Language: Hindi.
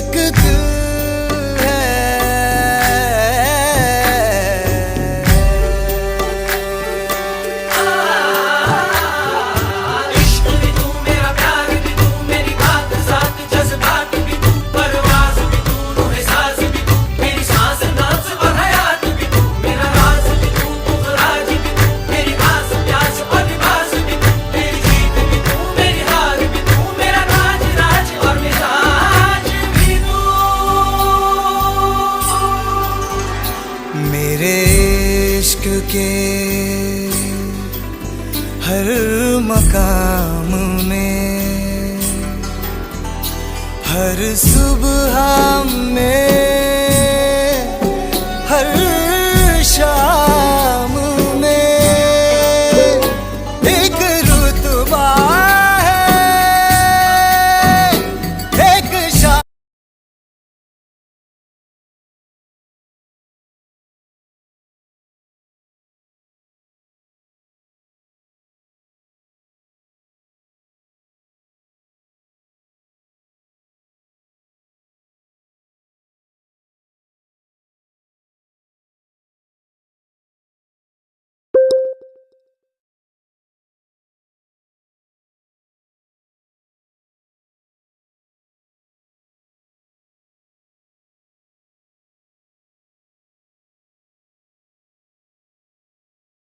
एक दिल है। इश्क भी तू, मेरा प्यार भी तू, मेरी बात साथ जज्बात भी तू, परवाज़ भी तू, रूह साज़ भी तू, मेरी सांस नाज़ और हयात भी तू, मेरा राज भी तू, राज भी तू, मेरी आस प्यास और लिबास भी तू, मेरी जीत भी तू, मेरी हार भी तू, मेरा राज राज और मिजाज भी तू। मेरे इश्क के हर मकाम में, हर सुबह में